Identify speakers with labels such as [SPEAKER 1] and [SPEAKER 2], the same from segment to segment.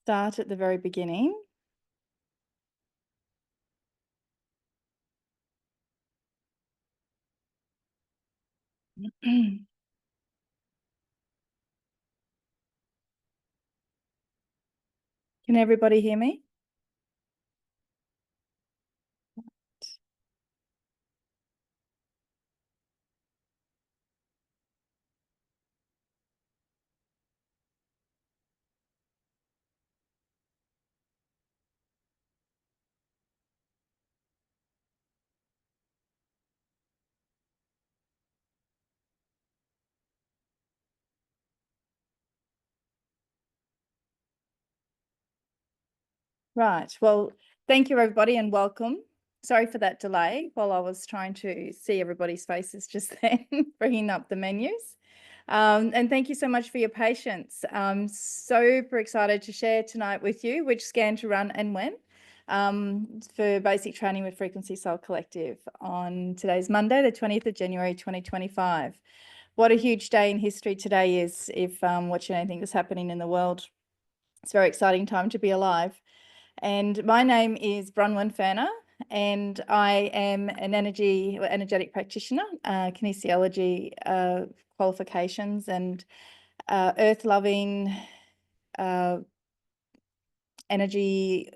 [SPEAKER 1] Start at the very beginning. Can everybody hear me? Right. Well, thank you, everybody, and welcome. Sorry for that delay while I was trying to see everybody's faces just then, bringing up the menus. And thank you so much for your patience. I'm super excited to share tonight with you which scan to run and when for basic training with Frequency Soul Collective on today's Monday, the 20th of January, 2025. What a huge day in history today is if watching anything that's happening in the world. It's a very exciting time to be alive. And my name is Bronwyn Ferner, and I am an energetic practitioner, kinesiology qualifications, and earth loving, energy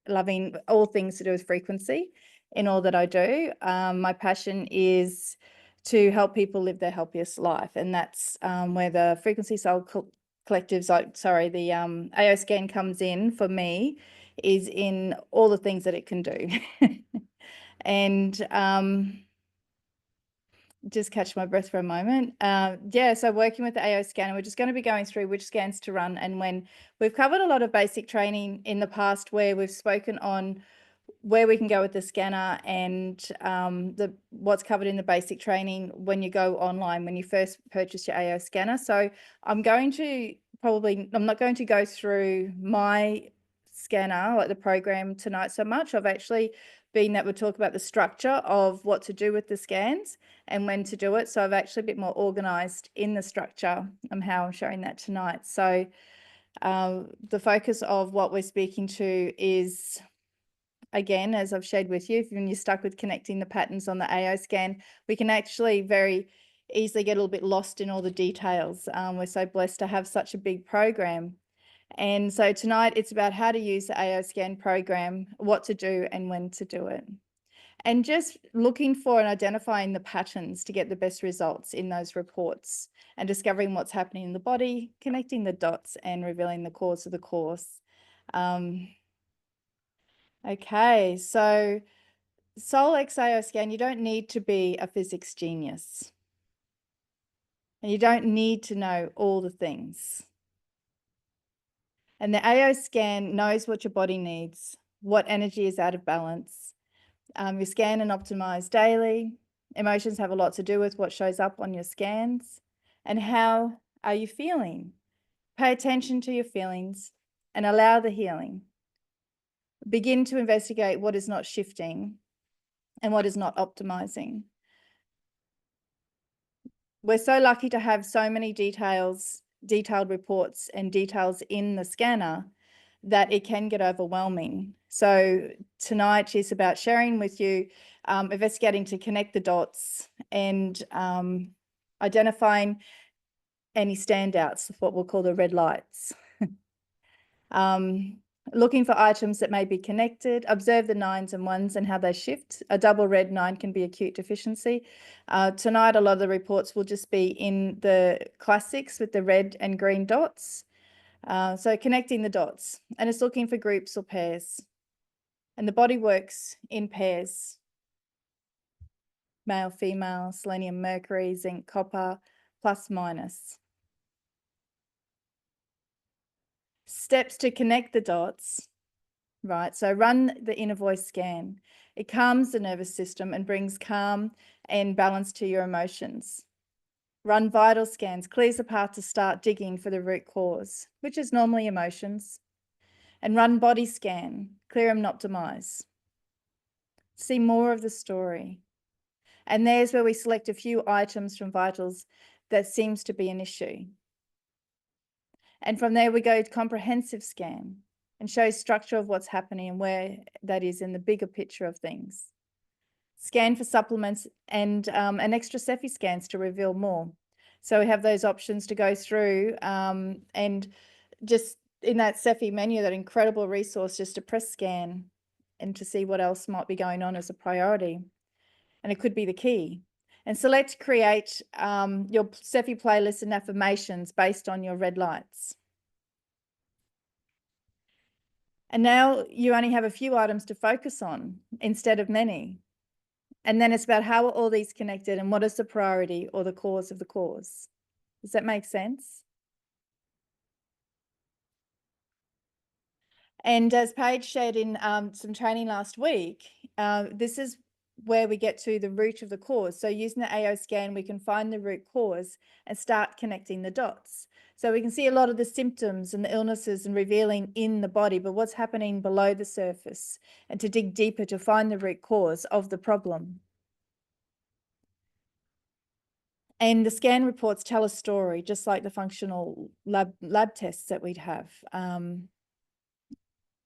[SPEAKER 1] loving, all things to do with frequency in all that I do. My passion is to help people live their happiest life, and that's where the Frequency Soul Collectives, the AO scan comes in for me, is in all the things that it can do. And just catch my breath for a moment. So working with the AO scanner, we're just going to be going through which scans to run and when. We've covered a lot of basic training in the past where we've spoken on where we can go with the scanner and what's covered in the basic training when you go online, when you first purchase your AO scanner. So I'm not going to go through my scanner, like the program tonight so much. I've actually been that would talk about the structure of what to do with the scans and when to do it. So I've actually a bit more organized in the structure and how I'm showing that tonight. So the focus of what we're speaking to is, again, as I've shared with you, when you're stuck with connecting the patterns on the AO scan, we can actually very easily get a little bit lost in all the details. We're so blessed to have such a big program. And so tonight it's about how to use the AO scan program, what to do and when to do it. And just looking for and identifying the patterns to get the best results in those reports and discovering what's happening in the body, connecting the dots and revealing the cause of the course. Okay, so Soul X AO scan, you don't need to be a physics genius. And you don't need to know all the things. And the AO scan knows what your body needs, what energy is out of balance. You scan and optimize daily. Emotions have a lot to do with what shows up on your scans. And how are you feeling? Pay attention to your feelings and allow the healing. Begin to investigate what is not shifting and what is not optimizing. We're so lucky to have so many detailed reports and details in the scanner that it can get overwhelming. So tonight is about sharing with you, investigating to connect the dots and identifying any standouts, what we'll call the red lights. Looking for items that may be connected, observe the 9s and 1s and how they shift. A double red 9 can be acute deficiency. Tonight, a lot of the reports will just be in the classics with the red and green dots. So connecting the dots, and it's looking for groups or pairs. And the body works in pairs. Male, female, selenium, mercury, zinc, copper, plus, minus. Steps to connect the dots, right? So run the inner voice scan. It calms the nervous system and brings calm and balance to your emotions. Run vital scans, clears the path to start digging for the root cause, which is normally emotions. And run body scan, clear and optimize. See more of the story. And there's where we select a few items from vitals that seems to be an issue. And from there, we go to comprehensive scan and shows structure of what's happening and where that is in the bigger picture of things. Scan for supplements and extra Cepheid scans to reveal more. So we have those options to go through and just in that Cepheid menu, that incredible resource, just to press scan and to see what else might be going on as a priority. And it could be the key. And select create your Cepheid playlist and affirmations based on your red lights. And now you only have a few items to focus on instead of many. And then it's about how are all these connected and what is the priority or the cause of the cause. Does that make sense? And as Paige shared in some training last week, this is where we get to the root of the cause. So using the AO scan, we can find the root cause and start connecting the dots. So we can see a lot of the symptoms and the illnesses and revealing in the body, but what's happening below the surface, and to dig deeper to find the root cause of the problem. And the scan reports tell a story, just like the functional lab tests that we'd have.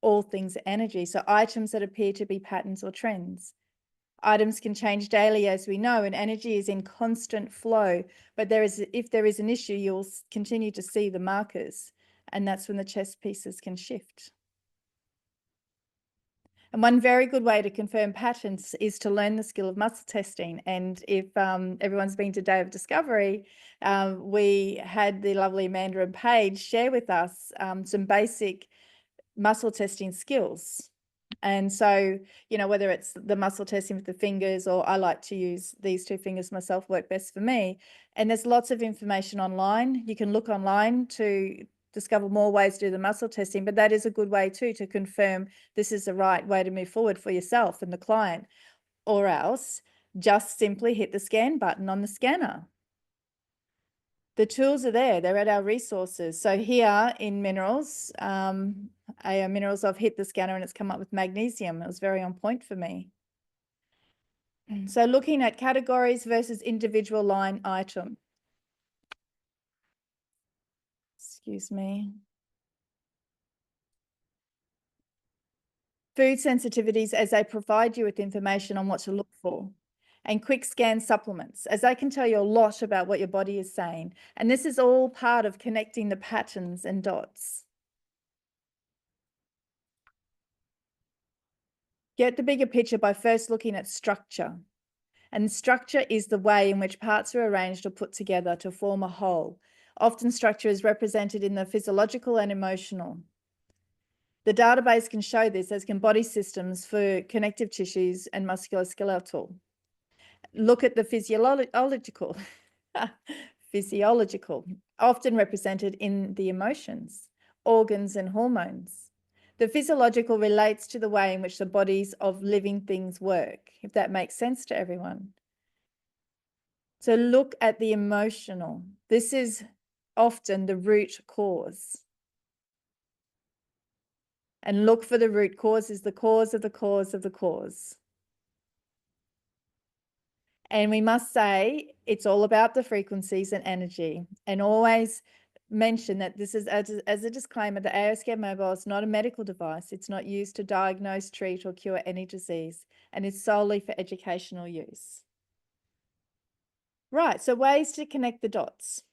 [SPEAKER 1] All things energy. So items that appear to be patterns or trends. Items can change daily, as we know, and energy is in constant flow. But if there is an issue, you'll continue to see the markers, and that's when the chess pieces can shift. And one very good way to confirm patterns is to learn the skill of muscle testing. And if everyone's been to Day of Discovery, we had the lovely Amanda and Paige share with us some basic muscle testing skills. And so, you know, whether it's the muscle testing with the fingers, or I like to use these two fingers myself, work best for me. And there's lots of information online. You can look online to discover more ways to do the muscle testing, but that is a good way too to confirm this is the right way to move forward for yourself and the client. Or else just simply hit the scan button on the scanner. The tools are there, they're at our resources. So here in minerals, AO Minerals, I've hit the scanner and it's come up with magnesium. It was very on point for me. So looking at categories versus individual line item. Excuse me. Food sensitivities, as they provide you with information on what to look for. And quick scan supplements, as they can tell you a lot about what your body is saying. And this is all part of connecting the patterns and dots. Get the bigger picture by first looking at structure. And structure is the way in which parts are arranged or put together to form a whole. Often structure is represented in the physiological and emotional. The database can show this, as can body systems for connective tissues and musculoskeletal. Look at the physiological, often represented in the emotions, organs and hormones. The physiological relates to the way in which the bodies of living things work, if that makes sense to everyone. So look at the emotional. This is often the root cause. And look for the root cause is the cause of the cause of the cause. And we must say it's all about the frequencies and energy, and always mention that this is, as a disclaimer, the AO Scan Mobile is not a medical device. It's not used to diagnose, treat or cure any disease, and it's solely for educational use. Right, so ways to connect the dots.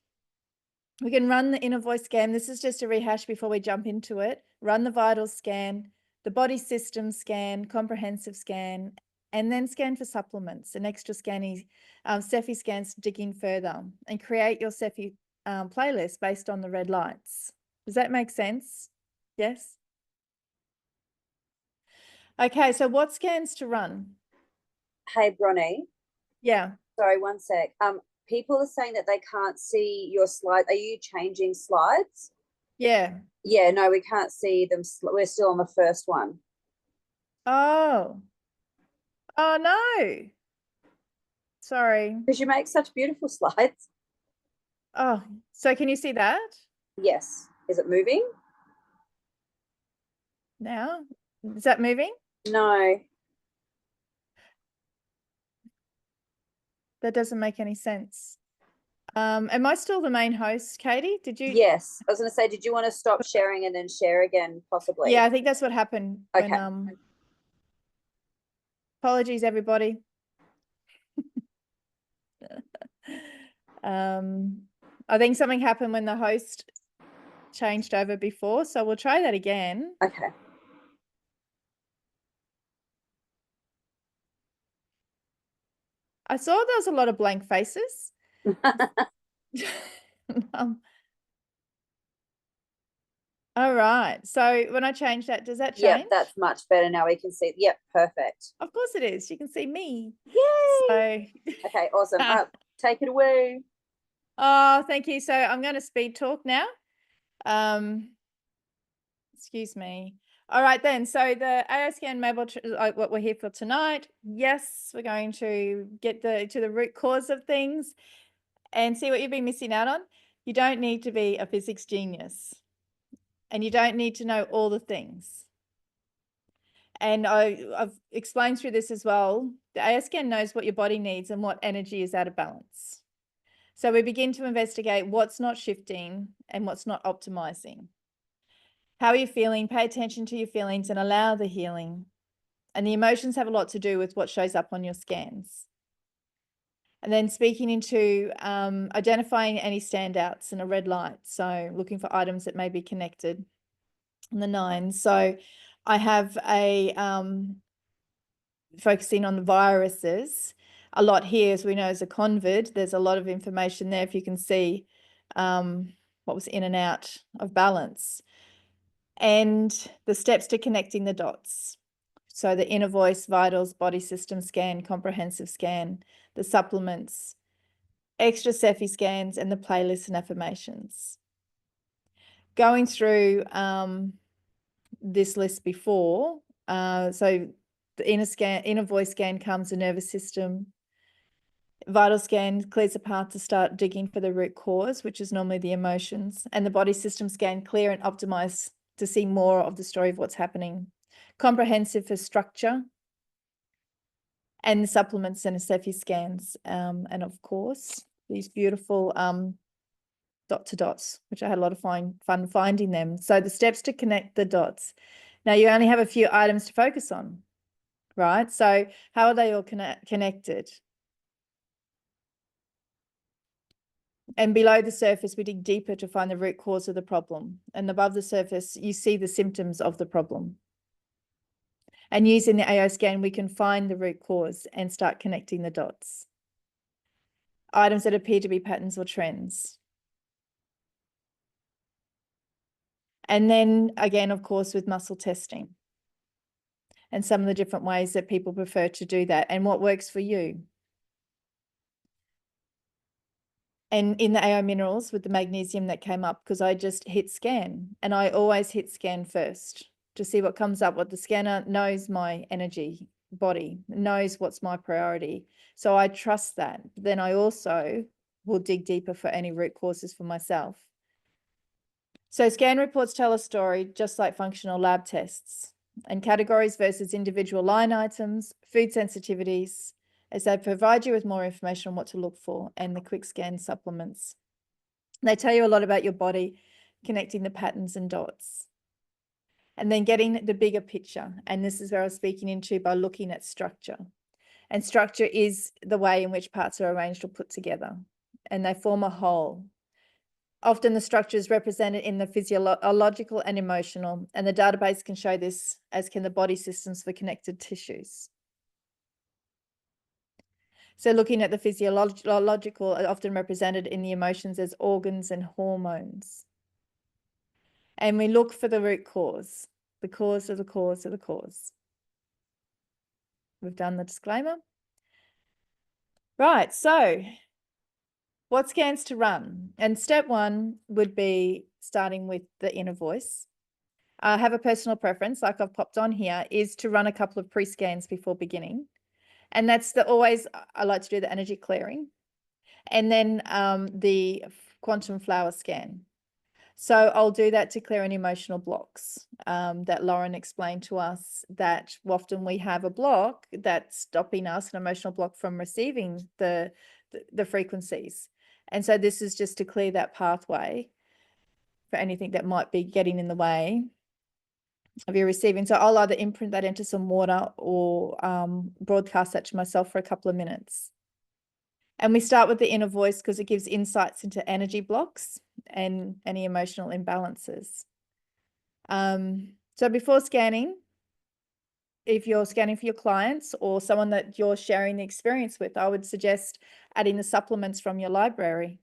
[SPEAKER 1] We can run the inner voice scan. This is just a rehash before we jump into it. Run the vital scan, the body system scan, comprehensive scan, and then scan for supplements and extra Cepheid scans to dig in further, and create your Cepheid playlist based on the red lights. Does that make sense? Yes? Okay, so what scans to run?
[SPEAKER 2] Hey, Bronnie.
[SPEAKER 1] Yeah.
[SPEAKER 2] Sorry, one sec. People are saying that they can't see your slide. Are you changing slides?
[SPEAKER 1] Yeah.
[SPEAKER 2] Yeah, no, we can't see them. We're still on the first one.
[SPEAKER 1] Oh. Oh, no. Sorry.
[SPEAKER 2] Because you make such beautiful slides.
[SPEAKER 1] Oh, so can you see that?
[SPEAKER 2] Yes. Is it moving?
[SPEAKER 1] Now? Is that moving?
[SPEAKER 2] No.
[SPEAKER 1] That doesn't make any sense. Am I still the main host, Katie? Did you?
[SPEAKER 2] Yes, I was going to say, did you want to stop sharing and then share again, possibly?
[SPEAKER 1] Yeah, I think that's what happened when,
[SPEAKER 2] Okay.
[SPEAKER 1] apologies, everybody. I think something happened when the host changed over before, so we'll try that again.
[SPEAKER 2] Okay.
[SPEAKER 1] I saw there was a lot of blank faces. All right. So when I change that, does that change?
[SPEAKER 2] Yep, that's much better. Now we can see. Yep, perfect.
[SPEAKER 1] Of course it is. You can see me.
[SPEAKER 2] Yay!
[SPEAKER 1] So
[SPEAKER 2] Okay, awesome. Take it away.
[SPEAKER 1] oh, thank you. So I'm going to speed talk now. Excuse me. All right then. So the AO scan mobile, what we're here for tonight. Yes, we're going to get to the root cause of things and see what you've been missing out on. You don't need to be a physics genius, and you don't need to know all the things. And I've explained through this as well. The AO scan knows what your body needs and what energy is out of balance. So we begin to investigate what's not shifting and what's not optimizing. How are you feeling? Pay attention to your feelings and allow the healing. And the emotions have a lot to do with what shows up on your scans. And then speaking into identifying any standouts and a red light. So looking for items that may be connected. And the 9. So I have a focusing on the viruses. A lot here, as we know, as a convid, there's a lot of information there. If you can see what was in and out of balance. And the steps to connecting the dots. So the inner voice, vitals, body system scan, comprehensive scan, the supplements, extra Cephi scans, and the playlists and affirmations. Going through this list before, so the inner voice scan comes the nervous system. Vital scan clears the path to start digging for the root cause, which is normally the emotions, and the body system scan clear and optimize to see more of the story of what's happening. Comprehensive for structure, and the supplements and Cephi scans, and of course these beautiful dot to dots, which I had a lot of fun finding them. So the steps to connect the dots. Now you only have a few items to focus on, right? So how are they all connected? And below the surface, we dig deeper to find the root cause of the problem. And above the surface, you see the symptoms of the problem. And using the AO scan, we can find the root cause and start connecting the dots. Items that appear to be patterns or trends. And then again, of course, with muscle testing and some of the different ways that people prefer to do that and what works for you. And in the AO minerals with the magnesium that came up, because I just hit scan, and I always hit scan first to see what comes up, what the scanner knows my energy body, knows what's my priority. So I trust that. Then I also will dig deeper for any root causes for myself. So scan reports tell a story just like functional lab tests, and categories versus individual line items, food sensitivities, as they provide you with more information on what to look for, and the quick scan supplements. They tell you a lot about your body, connecting the patterns and dots. And then getting the bigger picture. And this is where I was speaking into by looking at structure. And structure is the way in which parts are arranged or put together, and they form a whole. Often the structure is represented in the physiological and emotional, and the database can show this, as can the body systems for connected tissues. So looking at the physiological, often represented in the emotions as organs and hormones. And we look for the root cause, the cause of the cause of the cause. We've done the disclaimer. Right, so what scans to run? And step 1 would be starting with the inner voice. I have a personal preference, like I've popped on here, is to run a couple of pre-scans before beginning. And that's I like to do the energy clearing. And then the quantum flower scan. So I'll do that to clear any emotional blocks that Lauren explained to us, that often we have a block that's stopping us, an emotional block, from receiving the frequencies. And so this is just to clear that pathway for anything that might be getting in the way of your receiving. So I'll either imprint that into some water or broadcast that to myself for a couple of minutes. And we start with the inner voice because it gives insights into energy blocks and any emotional imbalances. So before scanning, if you're scanning for your clients or someone that you're sharing the experience with, I would suggest adding the supplements from your library.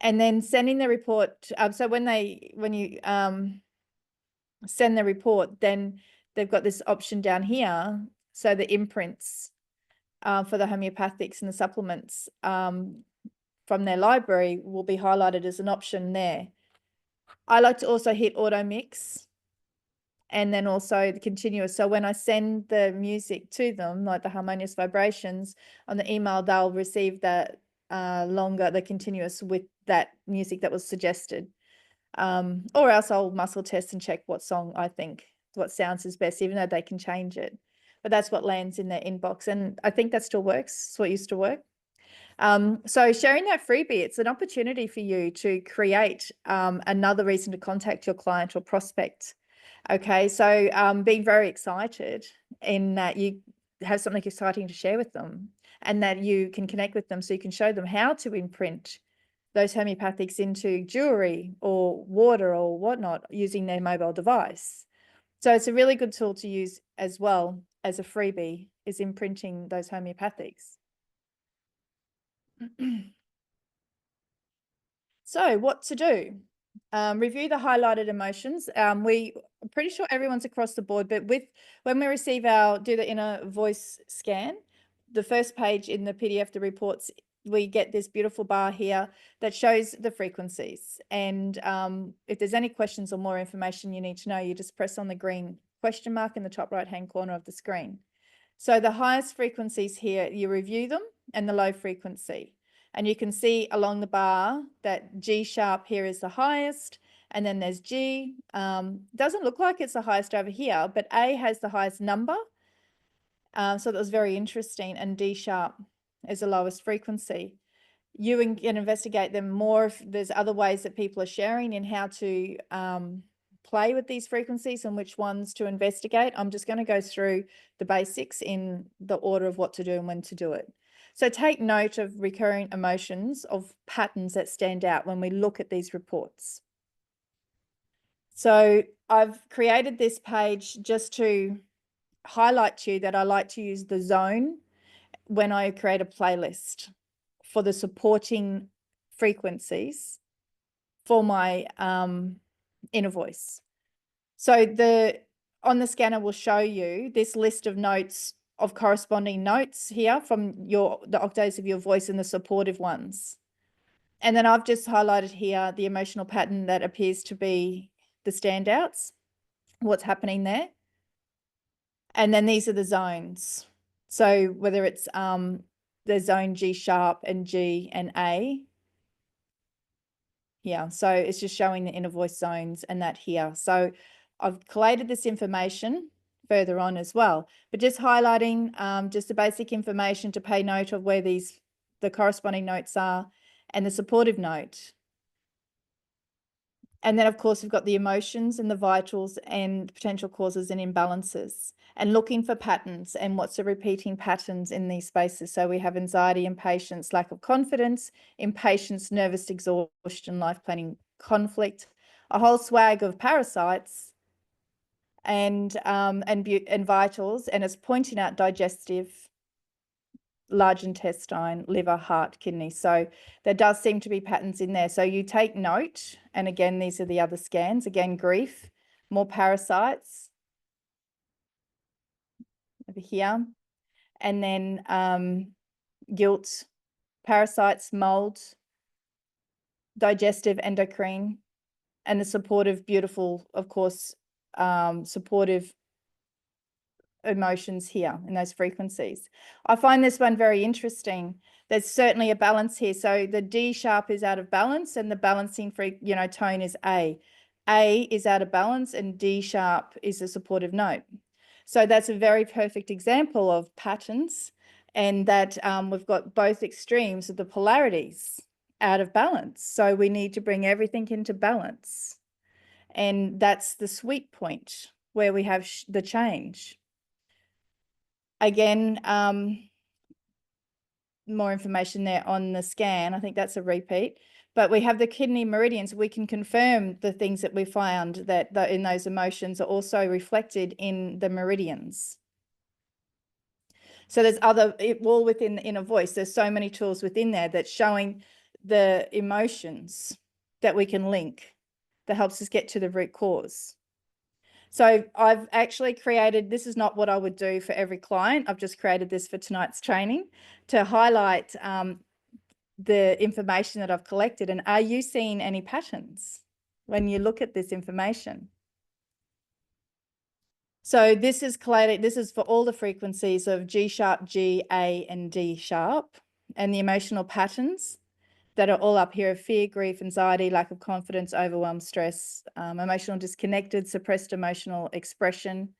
[SPEAKER 1] And then sending the report. So when you send the report, then they've got this option down here. So the imprints for the homeopathics and the supplements from their library will be highlighted as an option there. I like to also hit auto mix and then also the continuous. So when I send the music to them, like the harmonious vibrations on the email, they'll receive that the continuous with that music that was suggested. Or else I'll muscle test and check what song I think, what sounds is best, even though they can change it. But that's what lands in their inbox. And I think that still works. It's what used to work. So sharing that freebie, it's an opportunity for you to create another reason to contact your client or prospect. Okay, so being very excited in that you have something exciting to share with them and that you can connect with them so you can show them how to imprint those homeopathics into jewelry or water or whatnot using their mobile device. So it's a really good tool to use as well as a freebie, is imprinting those homeopathics. So what to do? Review the highlighted emotions. I'm pretty sure everyone's across the board, but when we do the inner voice scan, the first page in the PDF, the reports, we get this beautiful bar here that shows the frequencies. And if there's any questions or more information you need to know, you just press on the green question mark in the top right-hand corner of the screen. So the highest frequencies here, you review them, and the low frequency. And you can see along the bar that G sharp here is the highest, and then there's G. Doesn't look like it's the highest over here, but A has the highest number. So that was very interesting, and D sharp is the lowest frequency. You can investigate them more if there's other ways that people are sharing in how to play with these frequencies and which ones to investigate. I'm just going to go through the basics in the order of what to do and when to do it. So take note of recurring emotions, of patterns that stand out when we look at these reports. So I've created this page just to highlight to you that I like to use the zone when I create a playlist for the supporting frequencies for my inner voice. So on the scanner will show you this list of notes, of corresponding notes here from the octaves of your voice and the supportive ones. And then I've just highlighted here the emotional pattern that appears to be the standouts, what's happening there. And then these are the zones. So whether it's the zone G sharp and G and A. Yeah, so it's just showing the inner voice zones and that here. So I've collated this information further on as well, but just highlighting just the basic information to pay note of where the corresponding notes are and the supportive note. And then, of course, we've got the emotions and the vitals and potential causes and imbalances, and looking for patterns and what's the repeating patterns in these spaces. So we have anxiety, impatience, lack of confidence, impatience, nervous exhaustion, life planning, conflict, a whole swag of parasites and vitals, and it's pointing out digestive, large intestine, liver, heart, kidney. So there does seem to be patterns in there. So you take note, and again, these are the other scans. Again, grief, more parasites over here, and then guilt, parasites, mold, digestive, endocrine, and the supportive, beautiful, of course, supportive emotions here in those frequencies. I find this one very interesting. There's certainly a balance here. So the D sharp is out of balance and the balancing tone is A. A is out of balance and D sharp is a supportive note. So that's a very perfect example of patterns and that we've got both extremes of the polarities out of balance. So we need to bring everything into balance. And that's the sweet point where we have the change. Again, more information there on the scan. I think that's a repeat. But we have the kidney meridians. We can confirm the things that we found that in those emotions are also reflected in the meridians. So there's all within the inner voice. There's so many tools within there that's showing the emotions that we can link that helps us get to the root cause. So I've actually created, this is not what I would do for every client. I've just created this for tonight's training to highlight the information that I've collected. And are you seeing any patterns when you look at this information? So this is collated, this is for all the frequencies of G sharp, G, A, and D sharp, and the emotional patterns that are all up here of fear, grief, anxiety, lack of confidence, overwhelm, stress, emotional disconnected, suppressed emotional expression,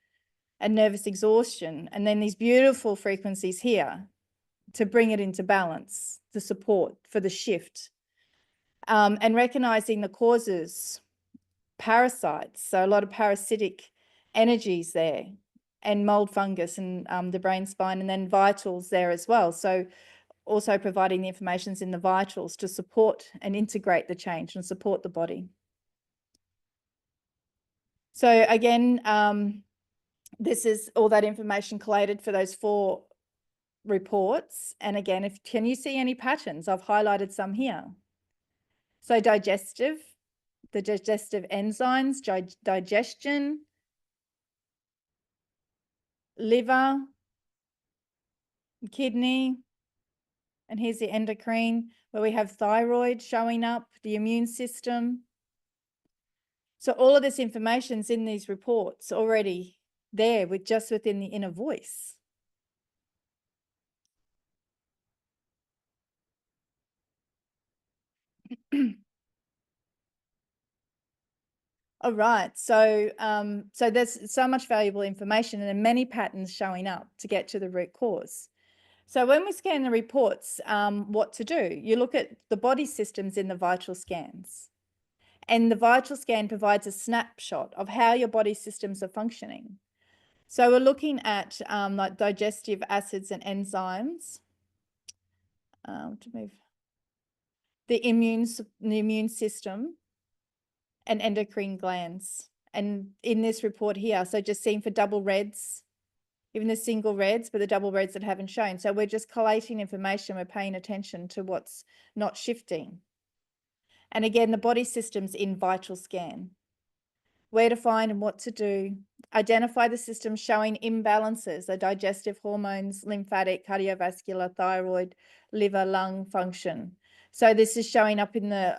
[SPEAKER 1] and nervous exhaustion. And then these beautiful frequencies here to bring it into balance, the support for the shift, and recognizing the causes, parasites, so a lot of parasitic energies there, and mold, fungus, and the brain spine, and then vitals there as well. So also providing the informations in the vitals to support and integrate the change and support the body. So again, this is all that information collated for those 4 reports. And again, can you see any patterns? I've highlighted some here. So digestive, the digestive enzymes, digestion, liver, kidney, and here's the endocrine, where we have thyroid showing up, the immune system. So all of this information's in these reports already there just within the inner voice. All right, so so there's so much valuable information and many patterns showing up to get to the root cause. So when we scan the reports, what to do? You look at the body systems in the vital scans. And the vital scan provides a snapshot of how your body systems are functioning. So we're looking at like digestive acids and enzymes. To move the immune system and endocrine glands. And in this report here, so just seen for double reds, even the single reds, but the double reds that haven't shown. So we're just collating information. We're paying attention to what's not shifting. And again, the body systems in vital scan. Where to find and what to do. Identify the systems showing imbalances, the digestive hormones, lymphatic, cardiovascular, thyroid, liver, lung function. So this is showing up in the,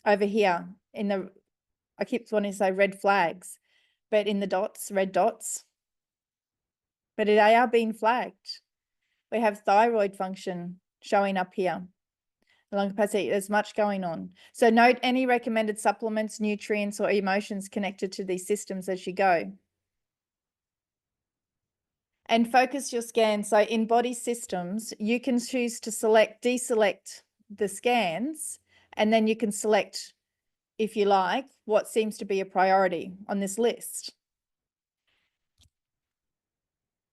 [SPEAKER 1] over here, in the, I keep wanting to say red flags, but in the dots, red dots. But they are being flagged. We have thyroid function showing up here. Lung capacity, there's much going on. So note any recommended supplements, nutrients, or emotions connected to these systems as you go. And focus your scan. So in body systems, you can choose to deselect the scans, and then you can select, if you like, what seems to be a priority on this list.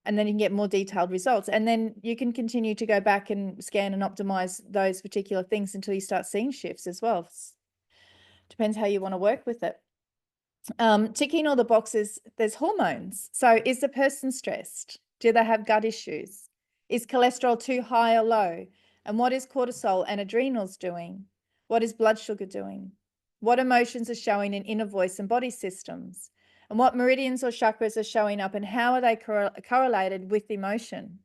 [SPEAKER 1] And then you can get more detailed results. And then you can continue to go back and scan and optimize those particular things until you start seeing shifts as well. Depends how you want to work with it. Ticking all the boxes, there's hormones. So is the person stressed? Do they have gut issues? Is cholesterol too high or low? And what is cortisol and adrenals doing? What is blood sugar doing? What emotions are showing in inner voice and body systems? And what meridians or chakras are showing up, and how are they correlated with emotion?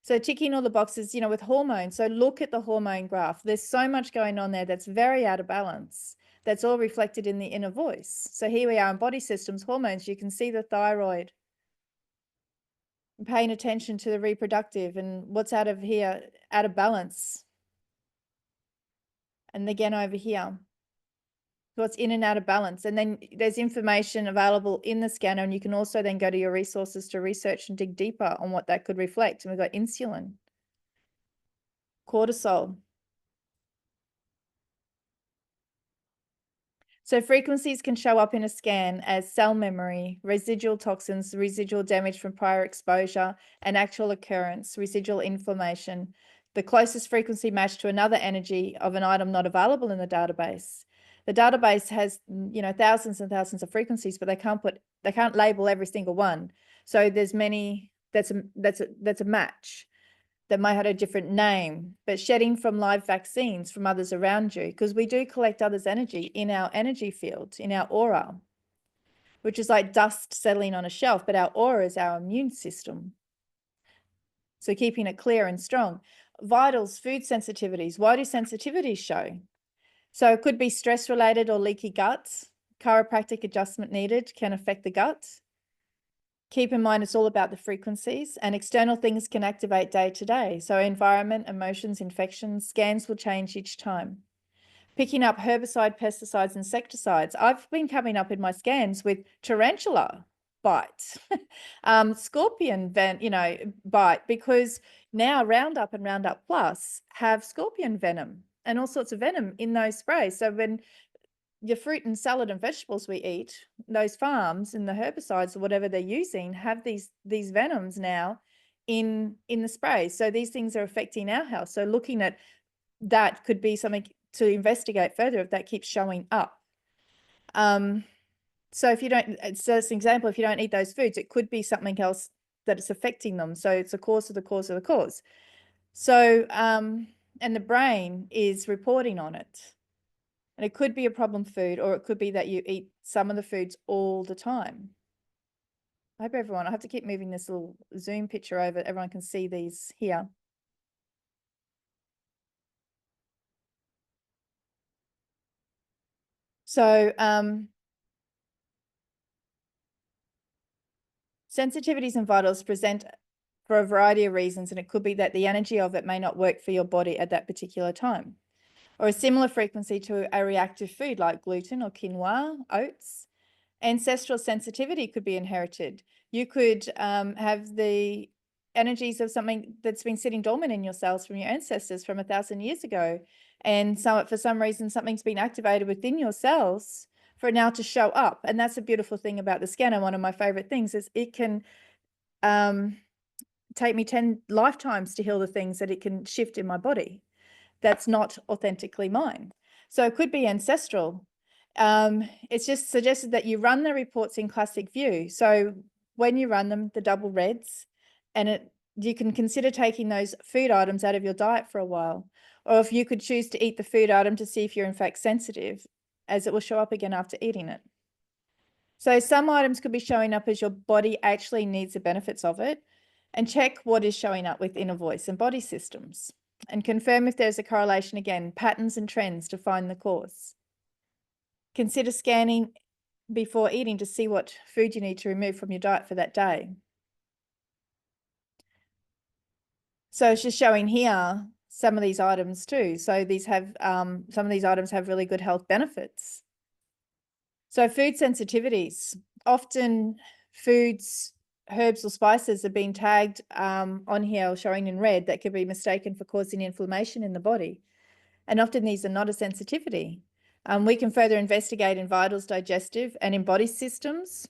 [SPEAKER 1] So ticking all the boxes, you know, with hormones. So look at the hormone graph. There's so much going on there that's very out of balance. That's all reflected in the inner voice. So here we are in body systems, hormones. You can see the thyroid. I'm paying attention to the reproductive and what's out of here, out of balance. And again over here. what's in and out of balance. And then there's information available in the scanner, and you can also then go to your resources to research and dig deeper on what that could reflect. And we've got insulin, cortisol. So frequencies can show up in a scan as cell memory, residual toxins, residual damage from prior exposure, an actual occurrence, residual inflammation, the closest frequency match to another energy of an item not available in the database. The database has, thousands and thousands of frequencies, but they can't label every single one. So there's many, that's a match that might have a different name, but shedding from live vaccines from others around you, because we do collect others' energy in our energy field, in our aura, which is like dust settling on a shelf, but our aura is our immune system. So keeping it clear and strong. Vitals, food sensitivities. Why do sensitivities show? So it could be stress related or leaky guts. Chiropractic adjustment needed can affect the gut. Keep in mind, it's all about the frequencies, and external things can activate day to day. So environment, emotions, infections, scans will change each time. Picking up herbicide, pesticides, insecticides. I've been coming up in my scans with tarantula bite, scorpion bite, because now Roundup and Roundup Plus have scorpion venom and all sorts of venom in those sprays. So when your fruit and salad and vegetables we eat, those farms and the herbicides or whatever they're using have these venoms now in the sprays. So these things are affecting our health. So looking at that could be something to investigate further if that keeps showing up. So if you don't, so as an example, if you don't eat those foods, it could be something else that is affecting them. So it's a cause of the cause of the cause. So, and the brain is reporting on it. And it could be a problem food, or it could be that you eat some of the foods all the time. I hope I have to keep moving this little Zoom picture over. Everyone can see these here. So sensitivities and vitals present for a variety of reasons, and it could be that the energy of it may not work for your body at that particular time, or a similar frequency to a reactive food like gluten or quinoa, oats. Ancestral sensitivity could be inherited. You could have the energies of something that's been sitting dormant in your cells from your ancestors from 1,000 years ago. And so for some reason, something's been activated within your cells for it now to show up. And that's a beautiful thing about the scanner. One of my favorite things is it can take me 10 lifetimes to heal the things that it can shift in my body that's not authentically mine. So it could be ancestral. It's just suggested that you run the reports in classic view. So when you run them, the double reds, and you can consider taking those food items out of your diet for a while. Or if you could choose to eat the food item to see if you're in fact sensitive, as it will show up again after eating it. So some items could be showing up as your body actually needs the benefits of it, and check what is showing up with inner voice and body systems, and confirm if there's a correlation again, patterns and trends to find the cause. Consider scanning before eating to see what food you need to remove from your diet for that day. So it's just showing here some of these items too. So these have some of these items have really good health benefits. So food sensitivities, often foods, herbs or spices are being tagged on here, showing in red, that could be mistaken for causing inflammation in the body. And often these are not a sensitivity. We can further investigate in vitals, digestive, and in body systems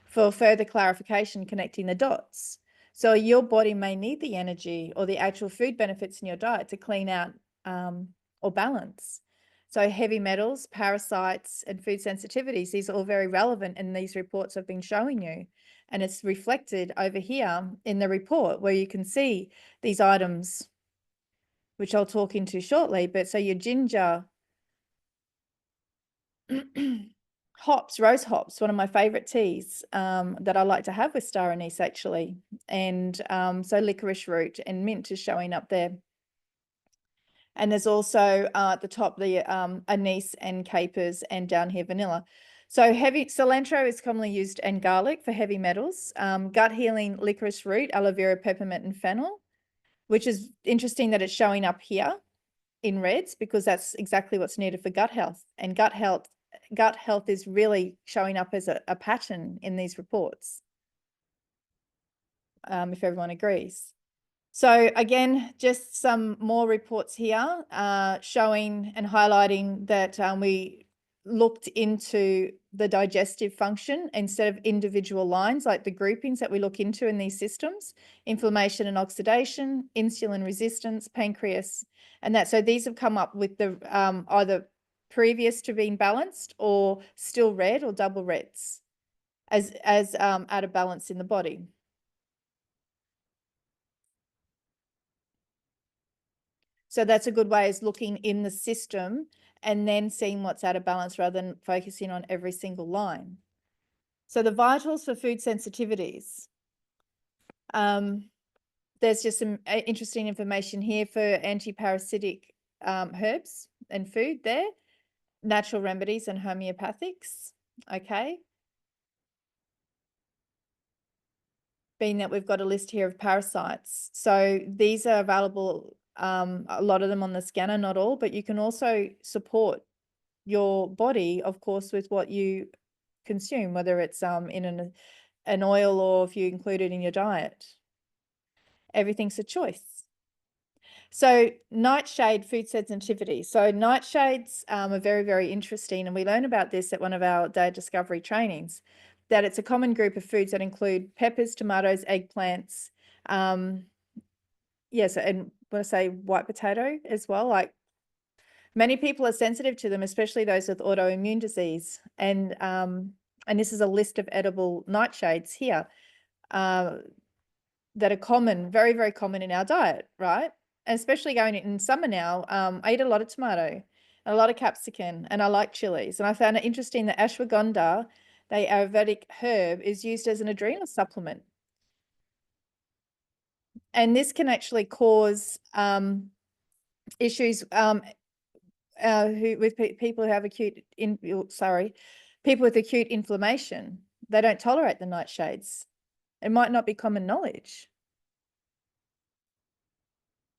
[SPEAKER 1] for further clarification, connecting the dots. So your body may need the energy or the actual food benefits in your diet to clean out or balance. So heavy metals, parasites, and food sensitivities, these are all very relevant, and these reports have been showing you. And it's reflected over here in the report where you can see these items, which I'll talk into shortly. But so your ginger, hops, rose hops, one of my favorite teas that I like to have with star anise actually. And so licorice root and mint is showing up there. And there's also at the top the anise and capers, and down here vanilla. So heavy cilantro is commonly used, and garlic for heavy metals. Gut healing, licorice root, aloe vera, peppermint, and fennel, which is interesting that it's showing up here. in reds because that's exactly what's needed for gut health. And gut health is really showing up as a pattern in these reports, if everyone agrees. So again, just some more reports here showing and highlighting that we looked into the digestive function instead of individual lines, like the groupings that we look into in these systems: inflammation and oxidation, insulin resistance, pancreas, and that. So these have come up with the either previous to being balanced or still red or double reds as out of balance in the body. So that's a good way, is looking in the system and then seeing what's out of balance rather than focusing on every single line. So the vitals for food sensitivities. There's just some interesting information here for anti-parasitic herbs and food there, natural remedies and homeopathics. Okay. Being that we've got a list here of parasites. So these are available, a lot of them on the scanner, not all, but you can also support your body, of course, with what you consume, whether it's in an oil or if you include it in your diet. Everything's a choice. So nightshade food sensitivity. So nightshades are very, very interesting. And we learn about this at one of our day discovery trainings, that it's a common group of foods that include peppers, tomatoes, eggplants. Yes, and when I say white potato as well, like many people are sensitive to them, especially those with autoimmune disease. And this is a list of edible nightshades here that are common, very, very common in our diet, right? And especially going in summer now, I eat a lot of tomato, a lot of capsicum, and I like chilies. And I found it interesting that ashwagandha, the Ayurvedic herb, is used as an adrenal supplement. And this can actually cause issues with people who have people with acute inflammation. They don't tolerate the nightshades. It might not be common knowledge.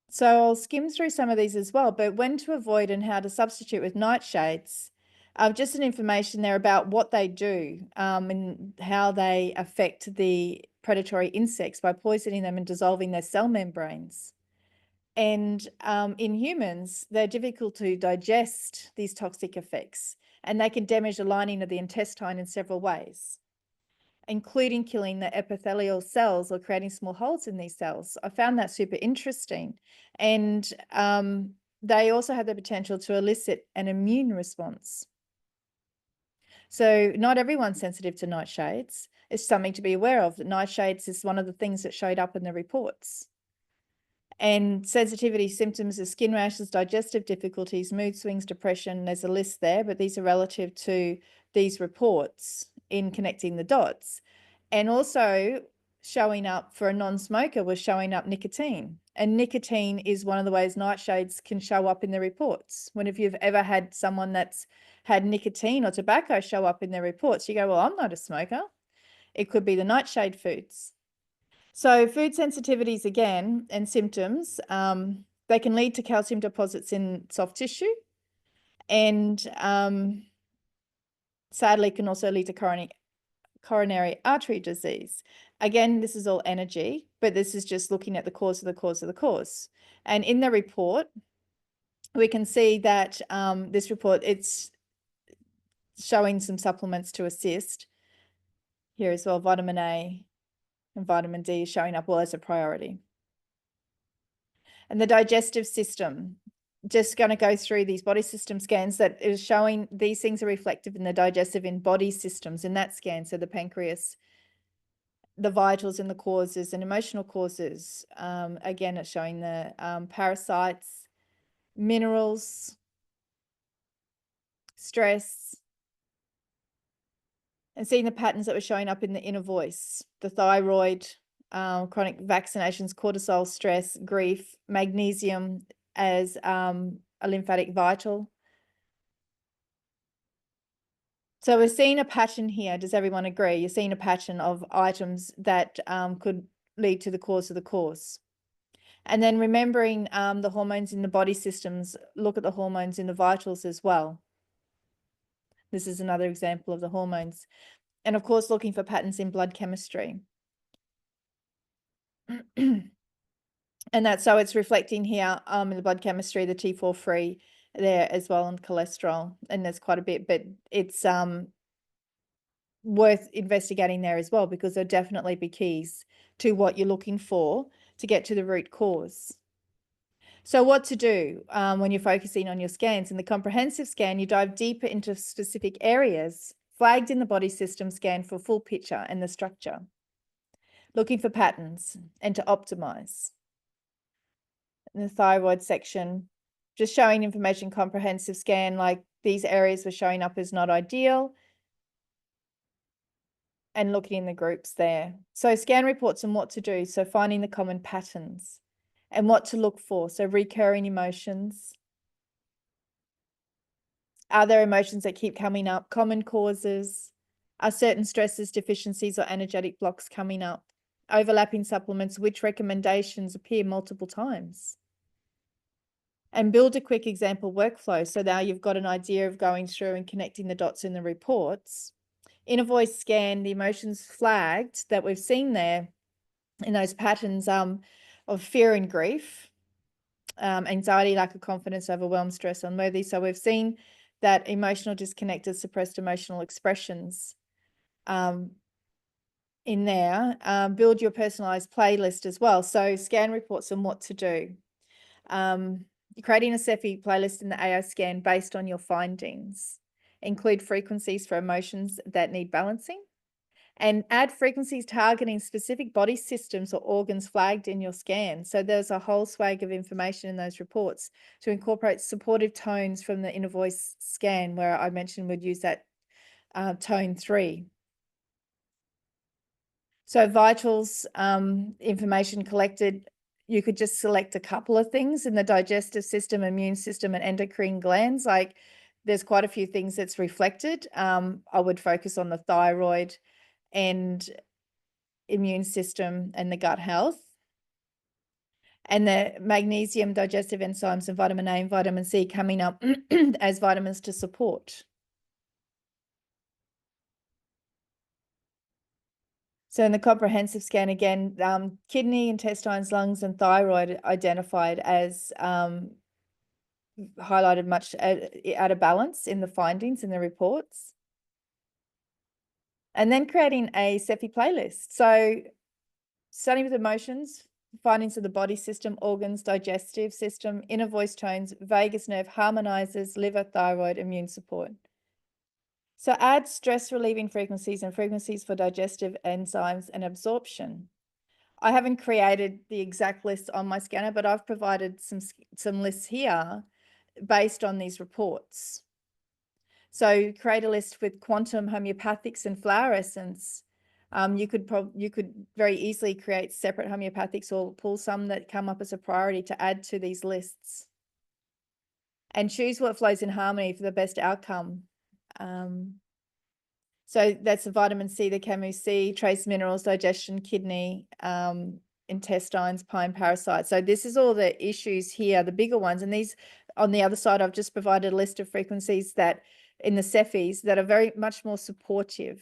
[SPEAKER 1] So I'll skim through some of these as well, but when to avoid and how to substitute with nightshades. Just some information there about what they do and how they affect the predatory insects by poisoning them and dissolving their cell membranes. And in humans, they're difficult to digest these toxic effects, and they can damage the lining of the intestine in several ways, including killing the epithelial cells or creating small holes in these cells. I found that super interesting. And they also have the potential to elicit an immune response. So not everyone's sensitive to nightshades. It's something to be aware of. That nightshades is one of the things that showed up in the reports. And sensitivity symptoms are skin rashes, digestive difficulties, mood swings, depression. There's a list there, but these are relative to these reports in connecting the dots. And also showing up for a non-smoker was showing up nicotine. And nicotine is one of the ways nightshades can show up in the reports. When if you've ever had someone that's had nicotine or tobacco show up in their reports, you go, well, I'm not a smoker. It could be the nightshade foods. So food sensitivities again and symptoms, they can lead to calcium deposits in soft tissue, and sadly can also lead to coronary artery disease. Again, this is all energy, but this is just looking at the cause of the cause of the cause. And in the report, we can see that this report, it's showing some supplements to assist here as well. Vitamin A and vitamin D is showing up well as a priority. And the digestive system, just going to go through these body system scans that is showing these things are reflective in the digestive in body systems in that scan. So the pancreas, the vitals and the causes and emotional causes. Again, it's showing the parasites, minerals, stress, and seeing the patterns that were showing up in the inner voice, the thyroid, chronic vaccinations, cortisol, stress, grief, magnesium as a lymphatic vital. So we're seeing a pattern here. Does everyone agree? You're seeing a pattern of items that could lead to the cause of the cause. And then remembering the hormones in the body systems, look at the hormones in the vitals as well. This is another example of the hormones. And of course, looking for patterns in blood chemistry. And that's so it's reflecting here in the blood chemistry, the T4 free there as well, and cholesterol. And there's quite a bit, but it's worth investigating there as well, because there'll definitely be keys to what you're looking for to get to the root cause. So what to do when you're focusing on your scans? In the comprehensive scan, you dive deeper into specific areas flagged in the body system scan for full picture and the structure, looking for patterns and to optimize. In the thyroid section, just showing information comprehensive scan, like these areas were showing up as not ideal, and looking in the groups there. So scan reports on what to do. So finding the common patterns and what to look for. So recurring emotions. Are there emotions that keep coming up? Common causes. Are certain stresses, deficiencies, or energetic blocks coming up? Overlapping supplements, which recommendations appear multiple times? And build a quick example workflow. So now you've got an idea of going through and connecting the dots in the reports. Inner voice scan, the emotions flagged that we've seen there in those patterns of fear and grief, anxiety, lack of confidence, overwhelmed, stress, unworthy. So we've seen that emotional disconnected, suppressed emotional expressions in there. Build your personalized playlist as well. So scan reports on what to do. Creating a Cepheid playlist in the AO scan based on your findings. Include frequencies for emotions that need balancing, and add frequencies targeting specific body systems or organs flagged in your scan. So there's a whole swag of information in those reports to incorporate supportive tones from the inner voice scan, where I mentioned we'd use that tone 3. So vitals information collected, you could just select a couple of things in the digestive system, immune system, and endocrine glands. Like there's quite a few things that's reflected. I would focus on the thyroid and immune system and the gut health. And the magnesium, digestive enzymes, and vitamin A and vitamin C coming up as vitamins to support. So in the comprehensive scan, again, kidney, intestines, lungs, and thyroid identified as highlighted much out of balance in the findings in the reports. And then creating a Cepheid playlist. So starting with emotions, findings of the body system, organs, digestive system, inner voice tones, vagus nerve, harmonizers, liver, thyroid, immune support. So add stress relieving frequencies and frequencies for digestive enzymes and absorption. I haven't created the exact list on my scanner, but I've provided some lists here based on these reports. So create a list with quantum, homeopathics, and flower essence. You could very easily create separate homeopathics or pull some that come up as a priority to add to these lists. And choose what flows in harmony for the best outcome. So that's the vitamin C, the Camus C, trace minerals, digestion, kidney, intestines, pine parasites. So this is all the issues here, the bigger ones. And these on the other side, I've just provided a list of frequencies that in the Cepheids that are very much more supportive.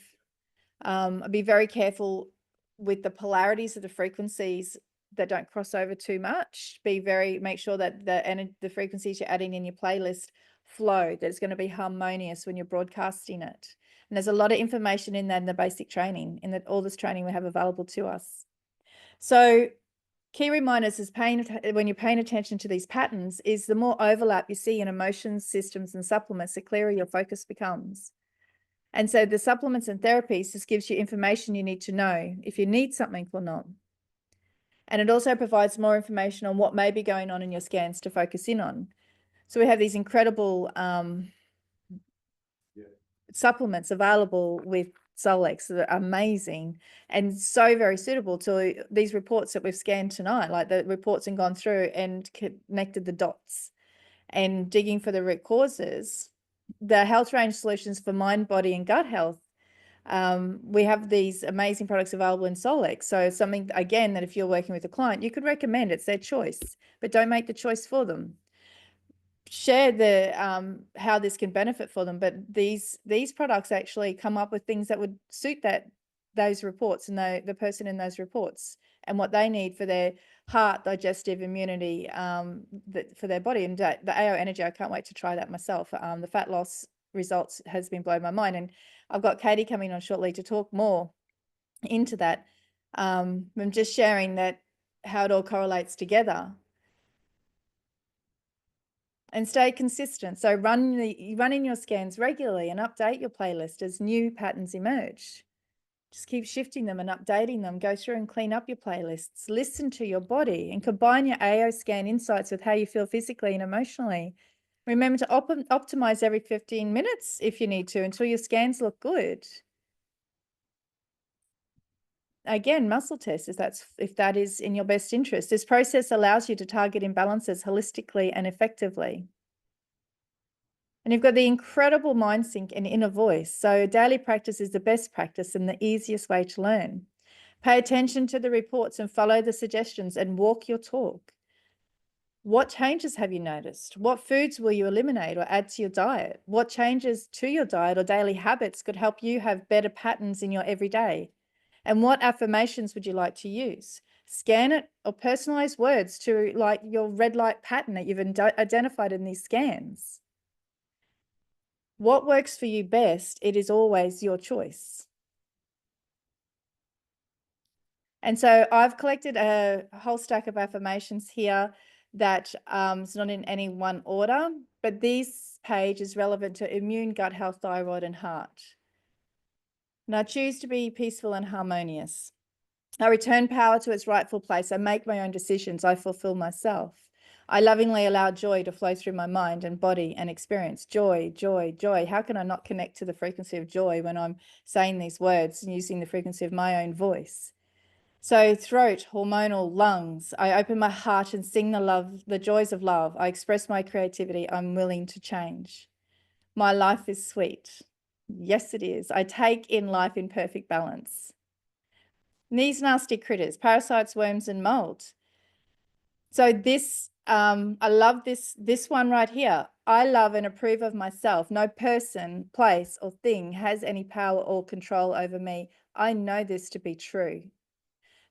[SPEAKER 1] Be very careful with the polarities of the frequencies that don't cross over too much. Make sure that the frequencies you're adding in your playlist flow, that it's going to be harmonious when you're broadcasting it. And there's a lot of information in that in the basic training, in all this training we have available to us. So key reminders is when you're paying attention to these patterns is the more overlap you see in emotions, systems, and supplements, the clearer your focus becomes. And so the supplements and therapies just gives you information you need to know if you need something or not. And it also provides more information on what may be going on in your scans to focus in on. So we have these incredible supplements available with Solex that are amazing and so very suitable to these reports that we've scanned tonight, like the reports and gone through and connected the dots and digging for the root causes. The health range solutions for mind, body, and gut health We have these amazing products available in Solex. So something, again, that if you're working with a client, you could recommend. It's their choice, but don't make the choice for them. Share the how this can benefit for them, but these products actually come up with things that would suit those reports and the person in those reports and what they need for their heart, digestive, immunity, for their body. And the AO Energy, I can't wait to try that myself. The fat loss results has been blowing my mind, and I've got Katie coming on shortly to talk more into that. I'm just sharing that how it all correlates together. And stay consistent. So run in your scans regularly and update your playlist as new patterns emerge. Just keep shifting them and updating them. Go through and clean up your playlists. Listen to your body and combine your AO scan insights with how you feel physically and emotionally. Remember to optimize every 15 minutes if you need to until your scans look good. Again, muscle test if that is in your best interest. This process allows you to target imbalances holistically and effectively. And you've got the incredible mind sync and inner voice. So daily practice is the best practice and the easiest way to learn. Pay attention to the reports and follow the suggestions and walk your talk. What changes have you noticed? What foods will you eliminate or add to your diet? What changes to your diet or daily habits could help you have better patterns in your everyday? And what affirmations would you like to use? Scan it or personalize words to like your red light pattern that you've identified in these scans. What works for you best, it is always your choice. And so I've collected a whole stack of affirmations here that is not in any one order, but this page is relevant to immune, gut health, thyroid, and heart. And I choose to be peaceful and harmonious. I return power to its rightful place. I make my own decisions. I fulfill myself. I lovingly allow joy to flow through my mind and body and experience. Joy, joy, joy. How can I not connect to the frequency of joy when I'm saying these words and using the frequency of my own voice? So throat, hormonal, lungs. I open my heart and sing the joys of love. I express my creativity. I'm willing to change. My life is sweet. Yes, it is. I take in life in perfect balance. These nasty critters, parasites, worms, and mold. So this, I love this one right here. I love and approve of myself. No person, place, or thing has any power or control over me. I know this to be true.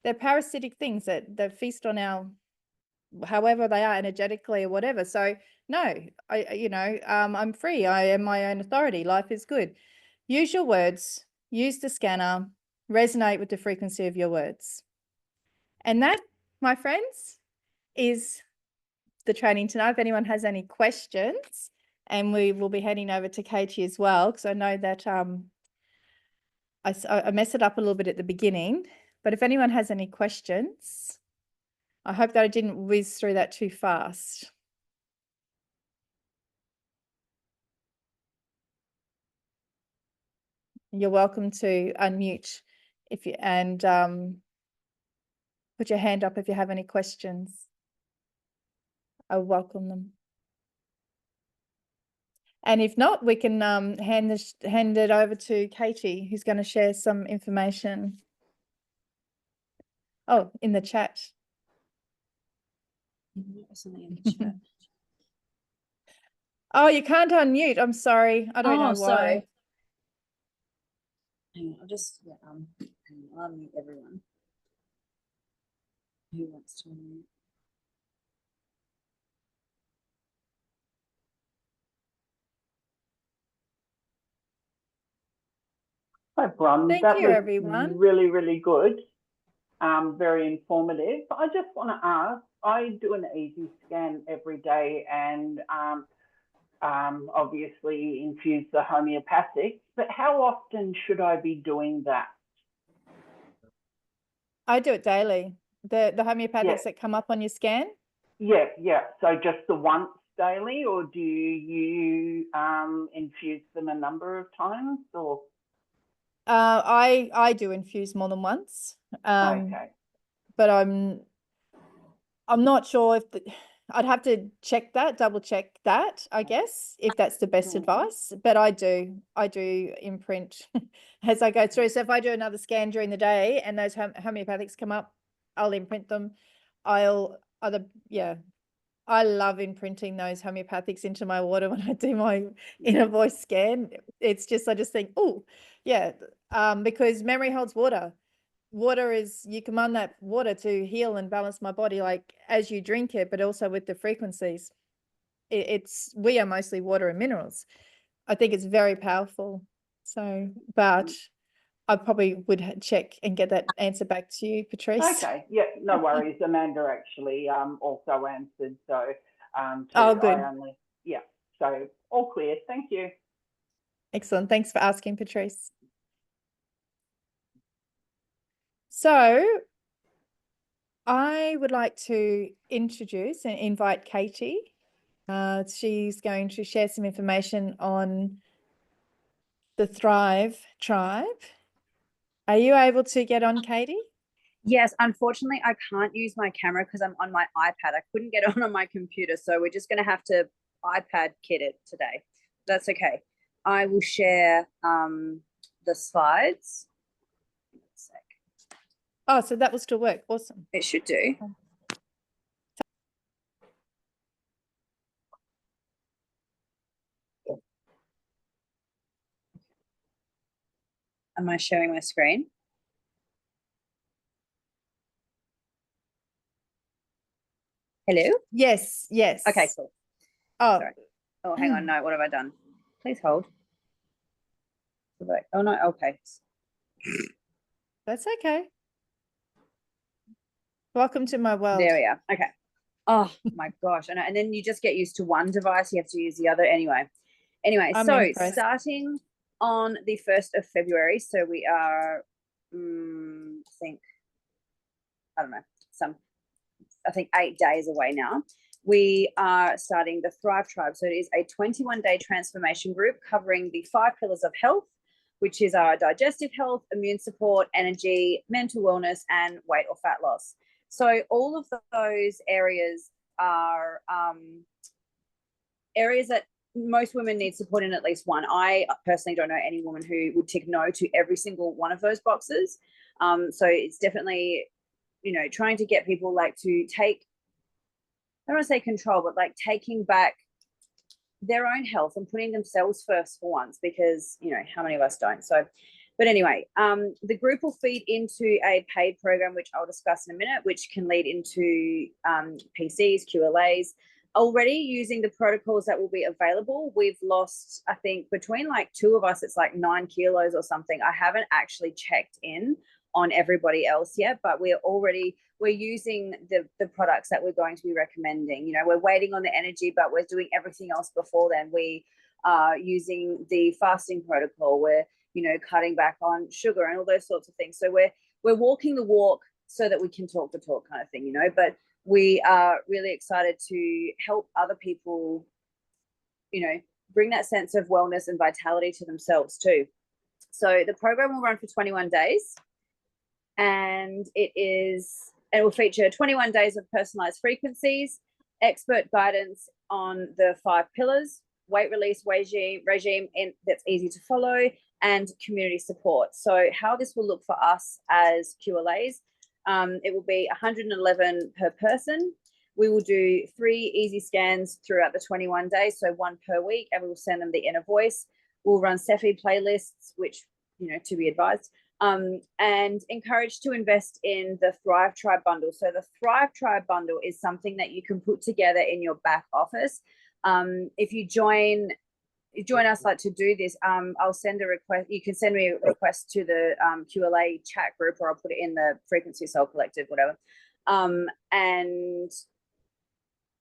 [SPEAKER 1] They're parasitic things that feast on our, however they are, energetically or whatever. So no, I'm free. I am my own authority. Life is good. Use your words, use the scanner, resonate with the frequency of your words. And that, my friends, is the training tonight. If anyone has any questions, and we will be heading over to Katie as well, because I know that I messed it up a little bit at the beginning. But if anyone has any questions, I hope that I didn't whiz through that too fast. You're welcome to unmute and put your hand up if you have any questions. I welcome them. And if not, we can hand it over to Katie, who's going to share some information. Oh, in the chat.
[SPEAKER 2] Something in the chat.
[SPEAKER 1] Oh, you can't unmute. I'm sorry. I don't know why.
[SPEAKER 2] Sorry. Hang on, I'll just I'll unmute everyone who wants to unmute.
[SPEAKER 3] Hi, Bron.
[SPEAKER 1] Thank
[SPEAKER 3] that
[SPEAKER 1] you,
[SPEAKER 3] was
[SPEAKER 1] everyone.
[SPEAKER 3] really, really good. Very informative. I just want to ask, I do an easy scan every day and obviously infuse the homeopathic, but how often should I be doing that?
[SPEAKER 1] I do it daily. The homeopathics that come up on your scan?
[SPEAKER 3] Yeah. So just the once daily, or do you infuse them a number of times, or?
[SPEAKER 1] I do infuse more than once.
[SPEAKER 3] Okay.
[SPEAKER 1] But I'm not sure if I'd have to double check that, I guess, if that's the best advice. But I do imprint as I go through. So if I do another scan during the day and those homeopathics come up, I'll imprint them. I love imprinting those homeopathics into my water when I do my inner voice scan. It's just, I just think, oh, yeah, because memory holds water. Water is, you command that water to heal and balance my body, like as you drink it, but also with the frequencies. We are mostly water and minerals. I think it's very powerful. So, but I probably would check and get that answer back to you, Patrice.
[SPEAKER 3] Okay, yeah, no worries. Amanda actually also answered, so
[SPEAKER 1] Oh, good.
[SPEAKER 3] So all clear. Thank you.
[SPEAKER 1] Excellent. Thanks for asking, Patrice. So I would like to introduce and invite Katie. She's going to share some information on the Thrive Tribe. Are you able to get on, Katie?
[SPEAKER 2] Yes, unfortunately, I can't use my camera because I'm on my iPad. I couldn't get on my computer, so we're just going to have to iPad kit it today. That's okay. I will share the slides.
[SPEAKER 1] Oh, so that will still work. Awesome.
[SPEAKER 2] It should do. Am I sharing my screen? Hello?
[SPEAKER 1] Yes.
[SPEAKER 2] Okay, cool.
[SPEAKER 1] Oh,
[SPEAKER 2] sorry. Oh, hang on. No, what have I done? Please hold. Oh, no. Okay.
[SPEAKER 1] That's okay. Welcome to my world.
[SPEAKER 2] There we are. Okay. Oh my gosh. I know. And then you just get used to one device. You have to use the other anyway.
[SPEAKER 1] I'm
[SPEAKER 2] so
[SPEAKER 1] impressed.
[SPEAKER 2] Starting on the 1st of February. So we are, I think 8 days away now. We are starting the Thrive Tribe. So it is a 21-day transformation group covering the 5 pillars of health, which is our digestive health, immune support, energy, mental wellness, and weight or fat loss. So all of those areas are areas that most women need support in at least one. I personally don't know any woman who would tick no to every single one of those boxes. So it's definitely, trying to get people to take, I don't want to say control, but taking back their own health and putting themselves first for once, because, how many of us don't? So, but anyway, the group will feed into a paid program, which I'll discuss in a minute, which can lead into PCs, QLAs. Already using the protocols that will be available, we've lost, I think, between 2 of us, it's 9 kilos or something. I haven't actually checked in on everybody else yet, but we're using the products that we're going to be recommending. We're waiting on the energy, but we're doing everything else before then. We are using the fasting protocol. We're cutting back on sugar and all those sorts of things. So we're walking the walk so that we can talk the talk, kind of thing. But we are really excited to help other people, bring that sense of wellness and vitality to themselves too. So the program will run for 21 days. And it will feature 21 days of personalized frequencies, expert guidance on the 5 pillars, weight release regime that's easy to follow, and community support. So how this will look for us as QLAs, it will be 111 per person. We will do 3 easy scans throughout the 21 days, so 1 per week, and we will send them the inner voice. We'll run Cepheid playlists, which, to be advised, and encouraged to invest in the Thrive Tribe bundle. So the Thrive Tribe bundle is something that you can put together in your back office. If you join us to do this, I'll send a request. You can send me a request to the QLA chat group, or I'll put it in the Frequency Soul Collective, whatever. And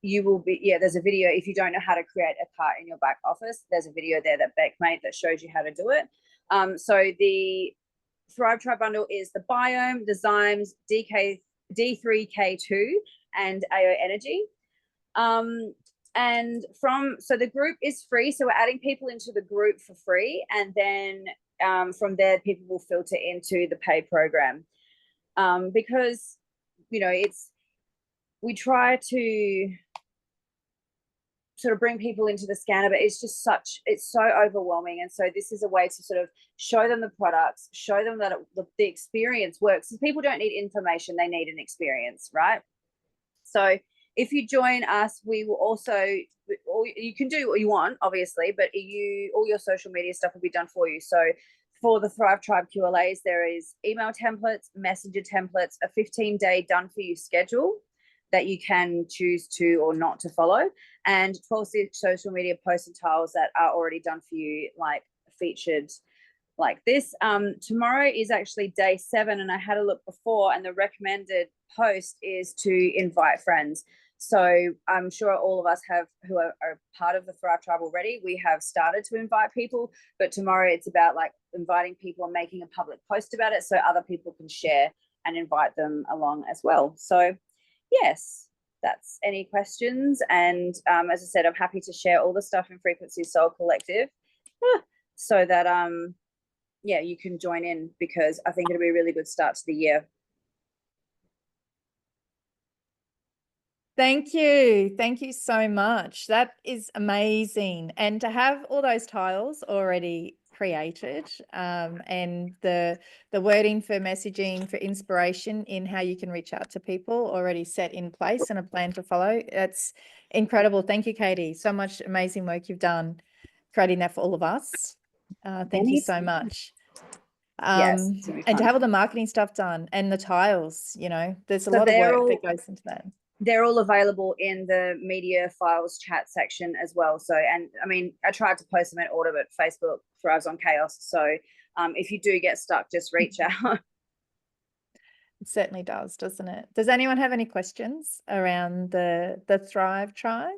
[SPEAKER 2] you will be, there's a video. If you don't know how to create a cart in your back office, there's a video there that Beck made that shows you how to do it. So the Thrive Tribe bundle is the Biome, the Zymes, D3K2, and AO Energy. So the group is free. So we're adding people into the group for free. And then from there, people will filter into the paid program. Because, we try to sort of bring people into the scanner, but it's so overwhelming. And so this is a way to sort of show them the products, show them that the experience works. So people don't need information, they need an experience, right? So if you join us, we will also, you can do what you want, obviously, but all your social media stuff will be done for you. So for the Thrive Tribe QLAs, there is email templates, messenger templates, a 15-day done for you schedule that you can choose to or not to follow, and 12 social media posts and tiles that are already done for you, like featured like this. Tomorrow is actually day 7, and I had a look before, and the recommended post is to invite friends. So I'm sure all of us who are part of the Thrive Tribe already, we have started to invite people, but tomorrow it's about like inviting people and making a public post about it so other people can share and invite them along as well. So yes, that's any questions. And as I said, I'm happy to share all the stuff in Frequency Soul Collective so that, yeah, you can join in, because I think it'll be a really good start to the year.
[SPEAKER 1] Thank you. Thank you so much. That is amazing. And to have all those tiles already created, and the wording for messaging, for inspiration in how you can reach out to people already set in place and a plan to follow. That's incredible. Thank you, Katie. So much amazing work you've done creating that for all of us. Thank you so much.
[SPEAKER 2] Yes,
[SPEAKER 1] and to have all the marketing stuff done and the tiles, you know, there's a
[SPEAKER 2] So
[SPEAKER 1] lot of work
[SPEAKER 2] they're
[SPEAKER 1] that goes into that.
[SPEAKER 2] They're all available in the media files chat section as well. So, and I mean, I tried to post them in order, but Facebook thrives on chaos. So if you do get stuck, just reach out.
[SPEAKER 1] It certainly does, doesn't it? Does anyone have any questions around the Thrive Tribe?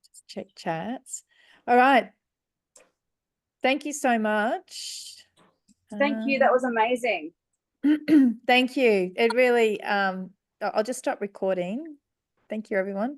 [SPEAKER 1] Just check chats. All right. Thank you so much.
[SPEAKER 2] Thank you. That was amazing.
[SPEAKER 1] Thank you. It really, I'll just stop recording. Thank you, everyone.